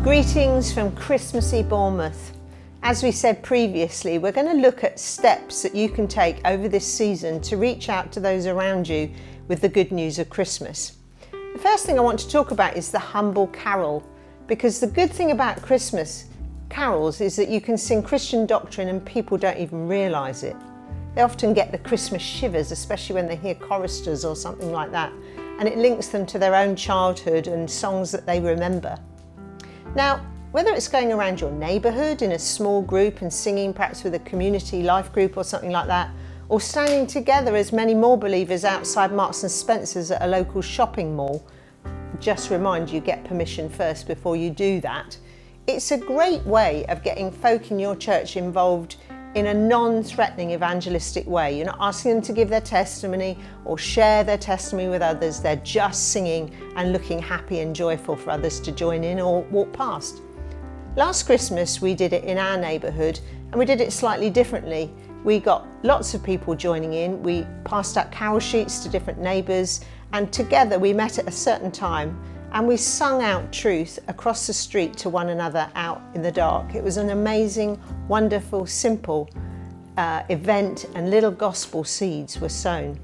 Greetings from Christmassy Bournemouth. As we said previously, we're going to look at steps that you can take over this season to reach out to those around you with the good news of Christmas. The first thing I want to talk about is the humble carol, because the good thing about Christmas carols is that you can sing Christian doctrine and people don't even realise it. They often get the Christmas shivers, especially when they hear choristers or something like that, and it links them to their own childhood and songs that they remember. Now, whether it's going around your neighbourhood in a small group and singing perhaps with a community life group or something like that, or standing together as many more believers outside Marks and Spencer's at a local shopping mall, just remind you, get permission first before you do that. It's a great way of getting folk in your church involved in a non-threatening evangelistic way. You're not asking them to give their testimony or share their testimony with others. They're just singing and looking happy and joyful for others to join in or walk past. Last Christmas we did it in our neighbourhood and we did it slightly differently. We got lots of people joining in. We passed out carol sheets to different neighbours, and together we met at a certain time and we sung out truth across the street to one another out in the dark. It was an amazing, wonderful, simple event, and little gospel seeds were sown.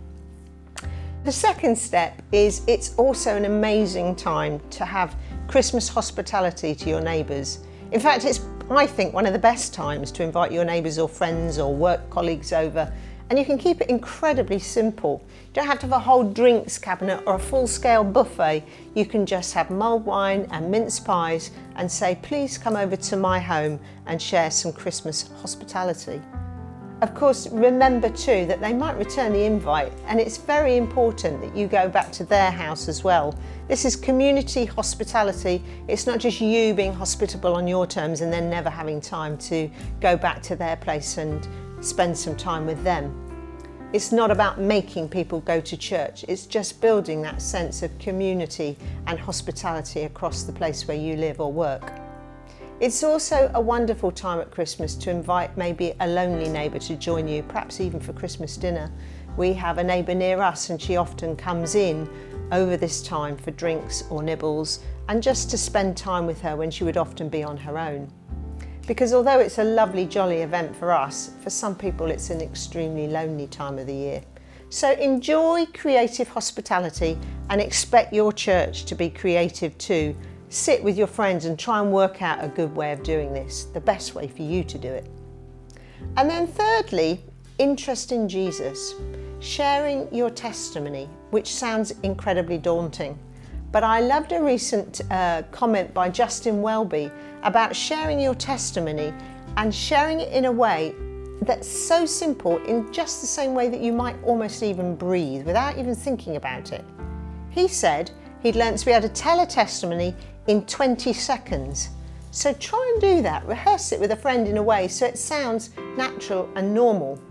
The second step is it's also an amazing time to have Christmas hospitality to your neighbours. In fact, it's, I think, one of the best times to invite your neighbours or friends or work colleagues over, and you can keep it incredibly simple. You don't have to have a whole drinks cabinet or a full-scale buffet. You can just have mulled wine and mince pies and say, please come over to my home and share some Christmas hospitality. Of course, remember too that they might return the invite, and it's very important that you go back to their house as well. This is community hospitality. It's not just you being hospitable on your terms and then never having time to go back to their place and spend some time with them. It's not about making people go to church. It's just building that sense of community and hospitality across the place where you live or work. It's also a wonderful time at Christmas to invite maybe a lonely neighbour to join you, perhaps even for Christmas dinner. We have a neighbour near us and she often comes in over this time for drinks or nibbles and just to spend time with her when she would often be on her own. Because although it's a lovely, jolly event for us, for some people it's an extremely lonely time of the year. So enjoy creative hospitality and expect your church to be creative too. Sit with your friends and try and work out a good way of doing this, the best way for you to do it. And then thirdly, interest in Jesus. Sharing your testimony, which sounds incredibly daunting. But I loved a recent comment by Justin Welby about sharing your testimony and sharing it in a way that's so simple, in just the same way that you might almost even breathe without even thinking about it. He said he'd learned to be able to tell a testimony in 20 seconds. So try and do that, rehearse it with a friend in a way so it sounds natural and normal.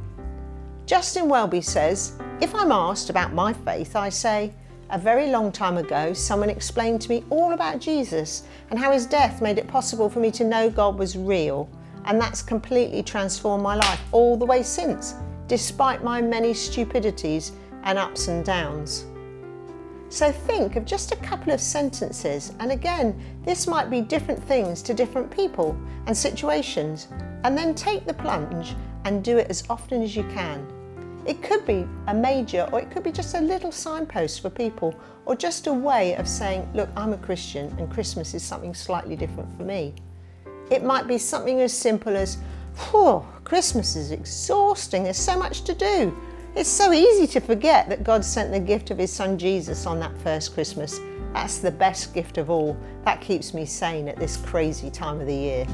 Justin Welby says, if I'm asked about my faith, I say, a very long time ago, someone explained to me all about Jesus and how his death made it possible for me to know God was real. And that's completely transformed my life all the way since, despite my many stupidities and ups and downs. So think of just a couple of sentences, and again, this might be different things to different people and situations, and then take the plunge and do it as often as you can. It could be a major, or it could be just a little signpost for people, or just a way of saying, look, I'm a Christian and Christmas is something slightly different for me. It might be something as simple as, Christmas is exhausting, there's so much to do. It's so easy to forget that God sent the gift of his son Jesus on that first Christmas. That's the best gift of all. That keeps me sane at this crazy time of the year.